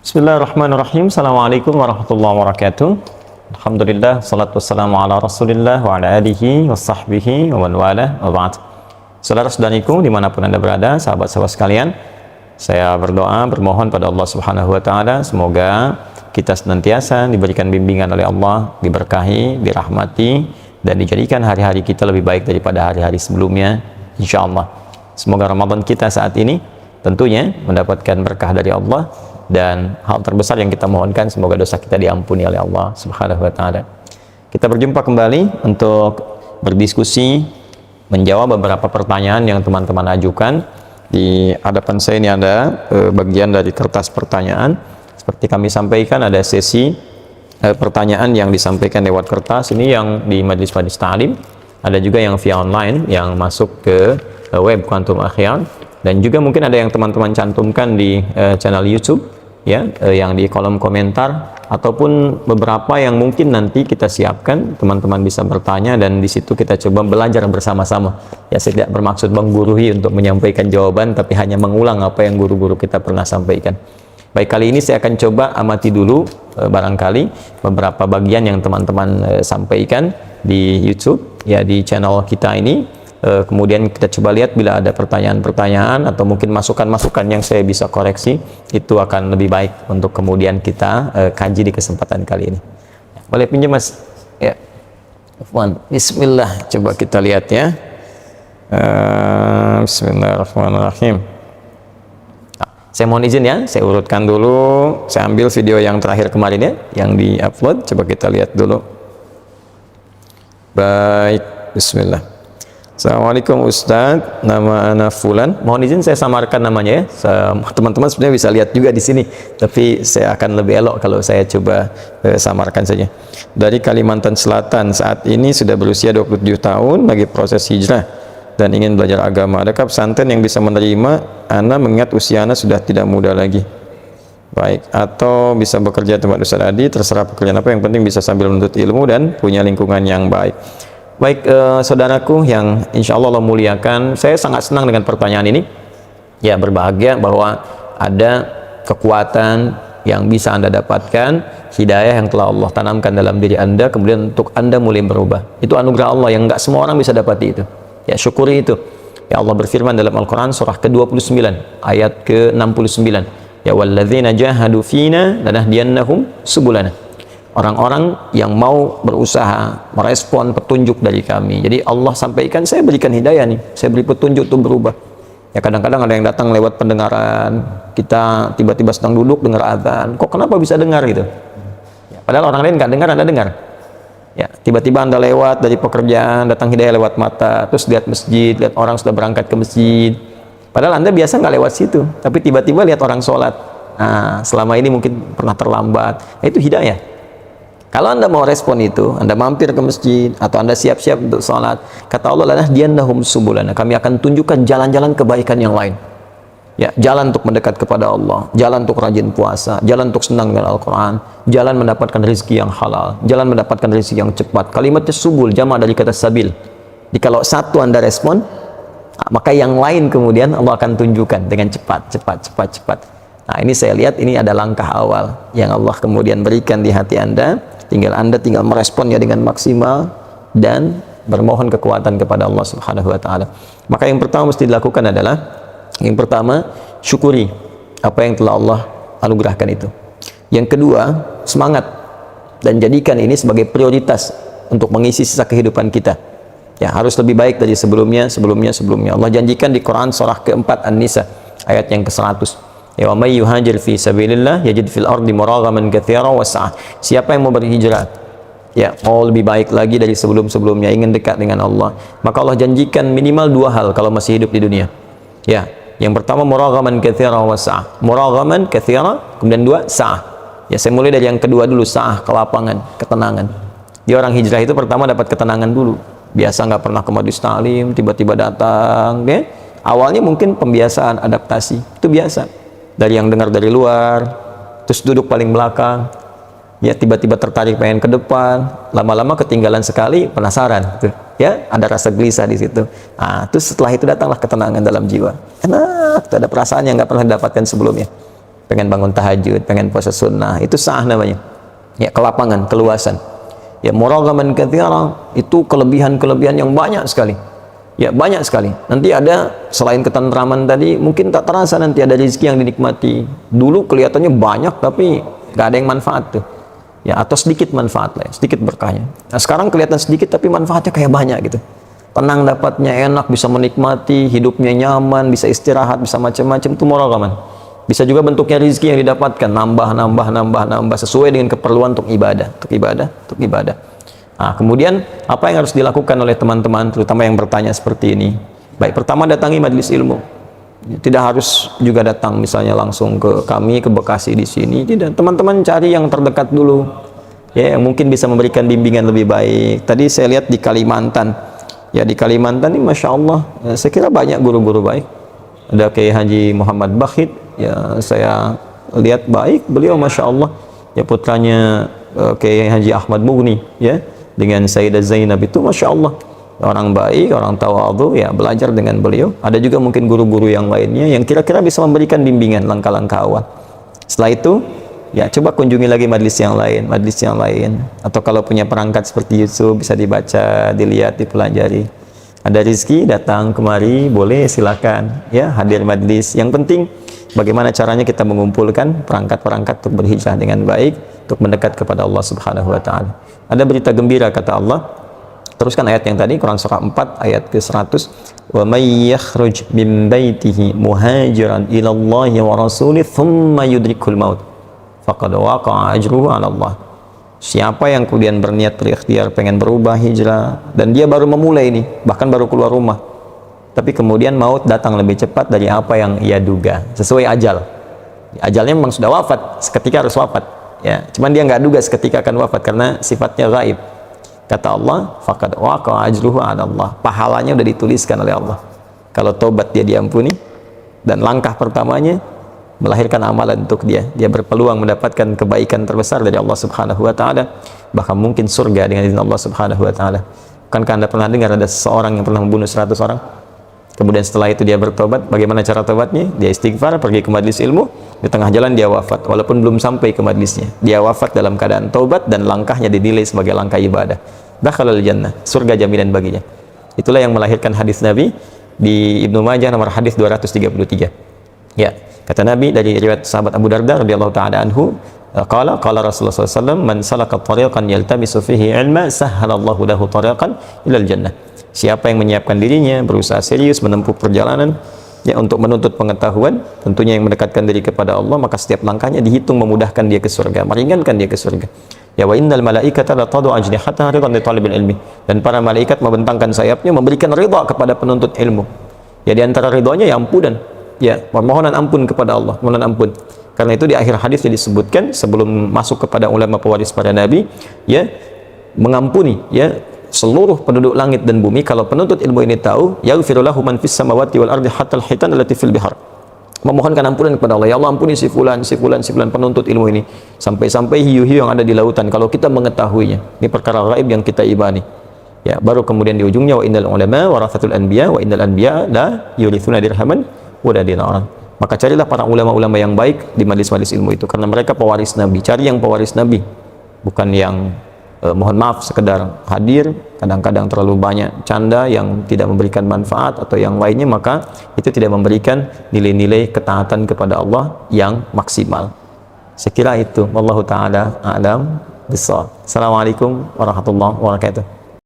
Bismillahirrahmanirrahim. Assalamualaikum warahmatullahi wabarakatuh. Alhamdulillah, salatu wassalamu ala rasulillah wa ala alihi wa sahbihi wa man wala wa ba'd. Saudara-saudariku dimanapun anda berada, sahabat-sahabat sekalian, saya berdoa, bermohon pada Allah subhanahu wa ta'ala, semoga kita senantiasa diberikan bimbingan oleh Allah, diberkahi, dirahmati, dan dijadikan hari-hari kita lebih baik daripada hari-hari sebelumnya, insya Allah. Semoga Ramadan kita saat ini tentunya mendapatkan berkah dari Allah, dan hal terbesar yang kita mohonkan, semoga dosa kita diampuni oleh Allah subhanahu wa ta'ala. Kita berjumpa kembali untuk berdiskusi, menjawab beberapa pertanyaan yang teman-teman ajukan. Di hadapan saya ini ada bagian dari kertas pertanyaan. Seperti kami sampaikan, ada sesi pertanyaan yang disampaikan lewat kertas ini yang di Majelis Ta'lim, ada juga yang via online yang masuk ke web Quantum Akhyar, dan juga mungkin ada yang teman-teman cantumkan di channel YouTube ya, yang di kolom komentar, ataupun beberapa yang mungkin nanti kita siapkan, teman-teman bisa bertanya dan di situ kita coba belajar bersama-sama. Ya, saya tidak bermaksud menggurui untuk menyampaikan jawaban, tapi hanya mengulang apa yang guru-guru kita pernah sampaikan. Baik, kali ini saya akan coba amati dulu barangkali beberapa bagian yang teman-teman sampaikan di YouTube ya, di channel kita ini. Kemudian kita coba lihat bila ada pertanyaan-pertanyaan atau mungkin masukan-masukan yang saya bisa koreksi, itu akan lebih baik untuk kemudian kita kaji di kesempatan kali ini. Boleh pinjam Mas? Ya. Bismillah, coba kita lihat ya. Bismillahirrahmanirrahim. Saya mohon izin ya, saya urutkan dulu, saya ambil video yang terakhir kemarin ya, yang di-upload, coba kita lihat dulu. Baik, bismillah. Assalamualaikum Ustadz, nama ana Fulan. Mohon izin saya samarkan namanya ya. Teman-teman sebenarnya bisa lihat juga di sini, tapi saya akan lebih elok kalau saya coba samarkan saja. Dari Kalimantan Selatan, saat ini sudah berusia 27 tahun, lagi proses hijrah dan ingin belajar agama. Adakah pesantren yang bisa menerima ana mengingat usia ana sudah tidak muda lagi? Baik, atau bisa bekerja tempat Ustadz Adi, terserah pekerjaan apa, yang penting bisa sambil menuntut ilmu dan punya lingkungan yang baik. Baik, saudaraku yang insya Allah Allah muliakan, saya sangat senang dengan pertanyaan ini. Ya, berbahagia bahwa ada kekuatan yang bisa Anda dapatkan, hidayah yang telah Allah tanamkan dalam diri Anda, kemudian untuk Anda mulai berubah. Itu anugerah Allah yang nggak semua orang bisa dapati itu. Ya, syukuri itu. Ya, Allah berfirman dalam Al-Quran surah ke-29 ayat ke-69. Ya, walladzina jahadu fina lanahdiyannahum subulana. Orang-orang yang mau berusaha merespon petunjuk dari kami. Jadi Allah sampaikan, saya berikan hidayah nih, saya beri petunjuk untuk berubah. Ya, kadang-kadang ada yang datang lewat pendengaran, kita tiba-tiba sedang duduk dengar azan, kok kenapa bisa dengar gitu? Ya, padahal orang lain nggak dengar, Anda dengar. Ya, tiba-tiba Anda lewat dari pekerjaan, datang hidayah lewat mata, terus lihat masjid, lihat orang sudah berangkat ke masjid. Padahal Anda biasa nggak lewat situ, tapi tiba-tiba lihat orang sholat. Nah, selama ini mungkin pernah terlambat. Nah, itu hidayah. Kalau Anda mau respon itu, Anda mampir ke masjid atau Anda siap-siap untuk sholat, kata Allah, lanahdiyannahum subulana, kami akan tunjukkan jalan-jalan kebaikan yang lain. Ya, jalan untuk mendekat kepada Allah, jalan untuk rajin puasa, jalan untuk senang dengan Al-Quran, jalan mendapatkan rezeki yang halal, jalan mendapatkan rezeki yang cepat. Kalimatnya subul, jamak dari kata sabil. Jadi kalau satu Anda respon, maka yang lain kemudian Allah akan tunjukkan dengan cepat. Nah, ini saya lihat ini ada langkah awal yang Allah kemudian berikan di hati Anda. Anda tinggal meresponnya dengan maksimal dan bermohon kekuatan kepada Allah Subhanahu wa taala. Maka yang pertama mesti dilakukan adalah, yang pertama, syukuri apa yang telah Allah anugerahkan itu. Yang kedua, semangat dan jadikan ini sebagai prioritas untuk mengisi sisa kehidupan kita. Ya, harus lebih baik dari sebelumnya. Allah janjikan di Quran surah keempat An-Nisa ayat yang ke-100. Ya, wa may yuhajir fi sabilillah yajid fil ardi muraghaman katsira wa sa'ah. Siapa yang mau berhijrah, ya, mau lebih baik lagi dari sebelum-sebelumnya, ingin dekat dengan Allah, maka Allah janjikan minimal dua hal kalau masih hidup di dunia. Ya, yang pertama muraghaman katsira wa sa'ah. Muraghaman katsira, kemudian dua sa'ah. Ya, saya mulai dari yang kedua dulu, sa'ah, kelapangan, ketenangan. Dia orang hijrah itu pertama dapat ketenangan dulu. Biasa nggak pernah ke Majelis Ta'lim, tiba-tiba datang, ya. Awalnya mungkin pembiasaan, adaptasi, itu biasa. Dari yang dengar dari luar, terus duduk paling belakang, ya, tiba-tiba tertarik pengen ke depan, lama-lama ketinggalan sekali, penasaran, gitu. Ya, ada rasa gelisah di situ. Nah, terus setelah itu datanglah ketenangan dalam jiwa. Enak, ada perasaan yang nggak pernah didapatkan sebelumnya. pengen bangun tahajud, pengen puasa sunnah, itu sah namanya. Ya, kelapangan, keluasan. Ya, muraghaman katsira, itu kelebihan-kelebihan yang banyak sekali. Ya, banyak sekali. Nanti ada, selain ketentraman tadi, mungkin tak terasa nanti ada rezeki yang dinikmati. Dulu kelihatannya banyak, tapi gak ada yang manfaat tuh. Ya, atau sedikit manfaat lah, ya, sedikit berkahnya. Nah, sekarang kelihatan sedikit, tapi manfaatnya kayak banyak gitu. Tenang dapatnya, enak, bisa menikmati, hidupnya nyaman, bisa istirahat, bisa macam-macam, itu muraghaman. Bisa juga bentuknya rezeki yang didapatkan, nambah, sesuai dengan keperluan untuk ibadah, untuk ibadah. Nah, kemudian apa yang harus dilakukan oleh teman-teman, terutama yang bertanya seperti ini? Baik, pertama datangi majelis ilmu. Tidak harus juga datang misalnya langsung ke kami, ke Bekasi di sini. Tidak, teman-teman cari yang terdekat dulu, ya, yang mungkin bisa memberikan bimbingan lebih baik. Tadi saya lihat di Kalimantan, ya, di Kalimantan ini Masya Allah, ya, saya kira banyak guru-guru baik. Ada Kiai Haji Muhammad Bakhit, ya, saya lihat baik beliau, Masya Allah, ya, putranya Kiai Haji Ahmad Mughni, ya, dengan Sayyidah Zainab, itu Masya Allah orang baik, orang tawadhu, ya, belajar dengan beliau. Ada juga mungkin guru-guru yang lainnya yang kira-kira bisa memberikan bimbingan langkah-langkah awal. Setelah itu, ya, coba kunjungi lagi majelis yang lain, atau kalau punya perangkat seperti YouTube bisa dibaca, dilihat, dipelajari. Ada rezeki datang kemari, boleh, silakan, ya, hadir majelis. Yang penting bagaimana caranya kita mengumpulkan perangkat-perangkat untuk berhijrah dengan baik, untuk mendekat kepada Allah Subhanahu wa taala. Ada berita gembira kata Allah. Teruskan ayat yang tadi, Quran surah 4 ayat ke-100. Wa may yakhruj min baitihi muhajiran ila Allah wa rasulih thumma yudrikul maut faqad waqa'a ajruhu 'ala Allah. Siapa yang kemudian berniat berikhtiar pengen berubah hijrah dan dia baru memulai ini, bahkan baru keluar rumah, tapi kemudian maut datang lebih cepat dari apa yang ia duga, sesuai ajal. Ajalnya memang sudah wafat, seketika harus wafat, ya, cuman dia nggak duga seketika akan wafat karena sifatnya gaib. Kata Allah, faqad waqa'a ajruhu 'ala Allah. Pahalanya sudah dituliskan oleh Allah. Kalau tobat dia diampuni, dan langkah pertamanya melahirkan amalan untuk dia. Dia berpeluang mendapatkan kebaikan terbesar dari Allah Subhanahu wa taala, bahkan mungkin surga dengan izin Allah Subhanahu wa taala. Bukankah Anda pernah dengar ada seseorang yang pernah membunuh 100 orang? Kemudian setelah itu dia bertobat. Bagaimana cara tobatnya? Dia istighfar, pergi ke majelis ilmu, di tengah jalan dia wafat, walaupun belum sampai ke majelisnya. Dia wafat dalam keadaan tobat dan langkahnya dinilai sebagai langkah ibadah. Dakhalal jannah, surga jaminan baginya. Itulah yang melahirkan hadis Nabi di Ibnu Majah nomor hadis 233. Ya, kata Nabi dari riwayat sahabat Abu Darda radhiyallahu taala anhu, qala Rasulullah sallallahu alaihi wasallam, man salaka tariqan yaltamisu fihi ilma sahhalallahu lahu tariqan ilal jannah. Siapa yang menyiapkan dirinya, berusaha serius menempuh perjalanan, ya, untuk menuntut pengetahuan, tentunya yang mendekatkan diri kepada Allah, maka setiap langkahnya dihitung memudahkan dia ke surga, meringankan dia ke surga. Ya, wa innal malaikata la tadu ajnihataha ridan li talibil ilmi. Dan para malaikat membentangkan sayapnya memberikan ridha kepada penuntut ilmu. Ya, di antara ridhonya ya ampunan, ya, permohonan ampun kepada Allah, permohonan ampun. Karena itu di akhir hadis disebutkan sebelum masuk kepada ulama pewaris para nabi, ya, mengampuni, ya, seluruh penduduk langit dan bumi. Kalau penuntut ilmu ini tahu, yaghfiru lahu man fis samawati wal ardi hatta al hitan allati fil bihar. Memohonkan ampunan kepada Allah, ya Allah ampuni si fulan penuntut ilmu ini, sampai-sampai hiu-hiu yang ada di lautan, kalau kita mengetahuinya. Ini perkara gaib yang kita imani. Ya, baru kemudian di ujungnya, wa innal ulama warathatul anbiya wa innal anbiya la yurithuna dirhaman wala dinaran. Maka carilah para ulama-ulama yang baik di majelis-majelis ilmu itu, karena mereka pewaris Nabi. Cari yang pewaris Nabi, bukan yang mohon maaf sekedar hadir, kadang-kadang terlalu banyak canda yang tidak memberikan manfaat atau yang lainnya, maka itu tidak memberikan nilai-nilai ketaatan kepada Allah yang maksimal. Sekira itu, wallahu taala a'lam bissawab. Assalamualaikum warahmatullahi wabarakatuh.